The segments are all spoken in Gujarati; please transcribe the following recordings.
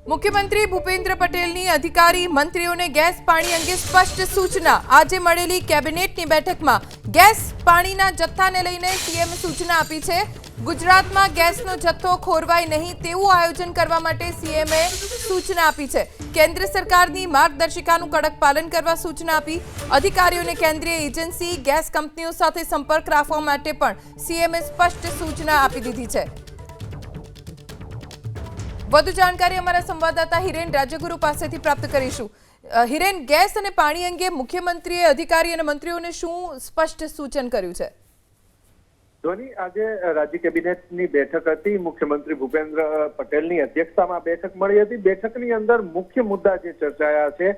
મુખ્યમંત્રી ભૂપેન્દ્ર પટેલની અધિકારી મંત્રીઓને ગેસ પાણી અંગે સ્પષ્ટ સૂચના। આજે મળેલી કેબિનેટની બેઠકમાં ગેસ પાણીના જથ્થાને લઈને સીએમે સૂચના આપી છે। ગુજરાતમાં ગેસનો જથ્થો ખોરવાય નહીં તેવું આયોજન કરવા માટે સીએમે સૂચના આપી છે। કેન્દ્ર સરકારની માર્ગદર્શિકાનું કડક પાલન કરવા સૂચના આપી। અધિકારીઓને કેન્દ્રીય એજન્સી ગેસ કંપનીઓ સાથે સંપર્ક રાખવા માટે પણ સીએમે સ્પષ્ટ સૂચના આપી દીધી છે। વધુ જાણકારી અમારા સંવાદદાતા હિરેન રાજ્યગુરુ પાસેથી પ્રાપ્ત કરીશું। હિરેન, ગેસ અને પાણી અંગે મુખ્યમંત્રીએ અધિકારી અને મંત્રીઓને શું સ્પષ્ટ સૂચન કર્યું છે? ધોની, આજે રાજ્ય કેબિનેટની બેઠક હતી। મુખ્યમંત્રી ભૂપેન્દ્ર પટેલની અધ્યક્ષતામાં બેઠક મળી હતી। બેઠકની અંદર મુખ્ય મુદ્દા જે ચર્ચાયા છે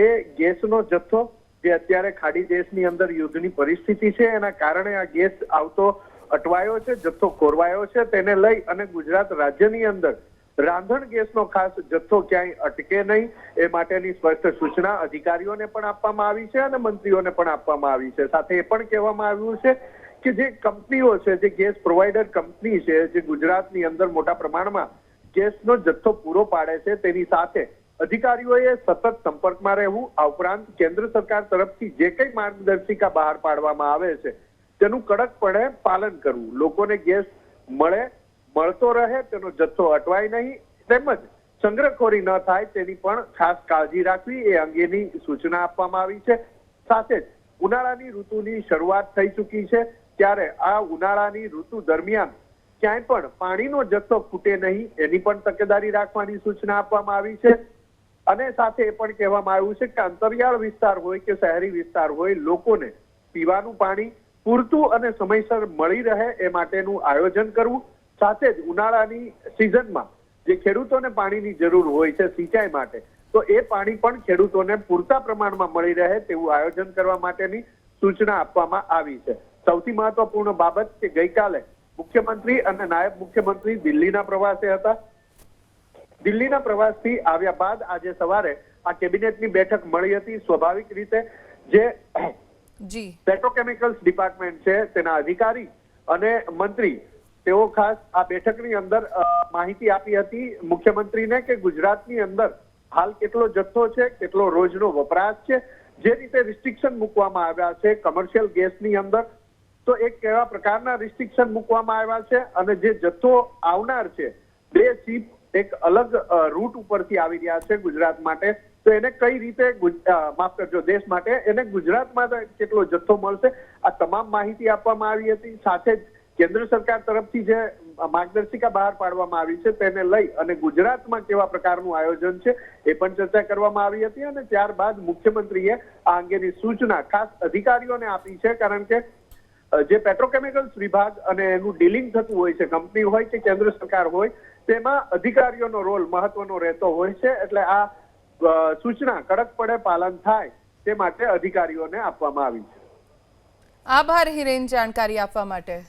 એ ગેસનો જથ્થો, જે અત્યારે ખાડી દેશની અંદર યુદ્ધની પરિસ્થિતિ છે એના કારણે આ ગેસ આવતો અટવાયો છે, જથ્થો ખોરવાયો છે, તેને લઈ અને ગુજરાત રાજ્યની અંદર રાંધણ ગેસનો ખાસ જથ્થો ક્યાંય અટકે નહીં એ માટેની સ્પષ્ટ સૂચના અધિકારીઓને પણ આપવામાં આવી છે અને મંત્રીઓને પણ આપવામાં આવી છે। સાથે એ પણ કહેવામાં આવ્યું છે કે જે કંપનીઓ છે, જે ગેસ પ્રોવાઈડર કંપની છે, જે ગુજરાતની અંદર મોટા પ્રમાણમાં ગેસનો જથ્થો પૂરો પાડે છે, તેની સાથે અધિકારીઓએ સતત સંપર્કમાં રહેવું। આ ઉપરાંત કેન્દ્ર સરકાર તરફથી જે કંઈ માર્ગદર્શિકા બહાર પાડવામાં આવે છે તેનું કડકપણે પાલન કરવું। લોકોને ગેસ મળતો રહે, તેનો જથ્થો અટવાય નહીં, તેમજ સંગ્રહખોરી ન થાય તેની પણ ખાસ કાળજી રાખવી એ અંગેની સૂચના આપવામાં આવી છે। સાથે જ ઉનાળાની ઋતુની શરૂઆત થઈ ચૂકી છે, ત્યારે આ ઉનાળાની ઋતુ દરમિયાન ક્યાંય પણ પાણીનો જથ્થો ખૂટે નહીં એની પણ તકેદારી રાખવાની સૂચના આપવામાં આવી છે। અને સાથે એ પણ કહેવામાં આવ્યું છે કે અંતરિયાળ વિસ્તાર હોય કે શહેરી વિસ્તાર હોય, લોકોને પીવાનું પાણી પૂરતું અને સમયસર મળી રહે એ માટેનું આયોજન કરવું। સાથે જ ઉનાળાની સિઝનમાં જે ખેડૂતોને પાણીની જરૂર હોય છે સિંચાઈ માટે, તો એ પાણી પણ ખેડૂતોને પૂરતા પ્રમાણમાં મળી રહે તેવું આયોજન કરવા માટેની સૂચના આપવામાં આવી છે। સૌથી મહત્વપૂર્ણ બાબત કે ગઈકાલે મુખ્યમંત્રી અને નાયબ મુખ્યમંત્રી દિલ્હીના પ્રવાસે હતા। દિલ્હીના પ્રવાસથી આવ્યા બાદ આજે સવારે આ કેબિનેટની બેઠક મળી હતી। સ્વાભાવિક રીતે જે પેટ્રોકેમિકલ્સ ડિપાર્ટમેન્ટ છે તેના અધિકારી અને મંત્રી તેઓ ખાસ આ બેઠકની અંદર માહિતી આપી હતી મુખ્યમંત્રીને કે ગુજરાતની અંદર હાલ કેટલો જથ્થો છે, કેટલો રોજનો વપરાશ છે, જે રીતે રિસ્ટ્રિક્શન મૂકવામાં આવ્યા છે કમર્શિયલ ગેસની અંદર, તો એક કેવા પ્રકારના રિસ્ટ્રિક્શન મૂકવામાં આવ્યા છે અને જે જથ્થો આવનાર છે, 2 શિપ એક અલગ રૂટ ઉપરથી આવી રહ્યા છે ગુજરાત માટે, તો એને કઈ રીતે માફ કરજો દેશ માટે, એને ગુજરાતમાં કેટલો જથ્થો મળશે, આ તમામ માહિતી આપવામાં આવી હતી। સાથે જ કેન્દ્ર સરકાર તરફથી જે માર્ગદર્શિકા બહાર પાડવામાં આવી છે તેને લઈ અને ગુજરાતમાં કેવા પ્રકારનું આયોજન છે એ પણ ચર્ચા કરવામાં આવી હતી। અને ત્યારબાદ મુખ્યમંત્રીએ આ અંગેની સૂચના ખાસ અધિકારીઓને આપી છે, કારણ કે જે પેટ્રોકેમિકલ્સ વિભાગ અને એનું ડીલિંગ થતું હોય છે, કંપની હોય કે કેન્દ્ર સરકાર હોય, તેમાં અધિકારીઓનો રોલ મહત્વનો રહેતો હોય છે। એટલે આ સૂચના કડકપણે પાલન થાય તે માટે અધિકારીઓને આપવામાં આવી છે। આભાર હિરેન, જાણકારી આપવા માટે।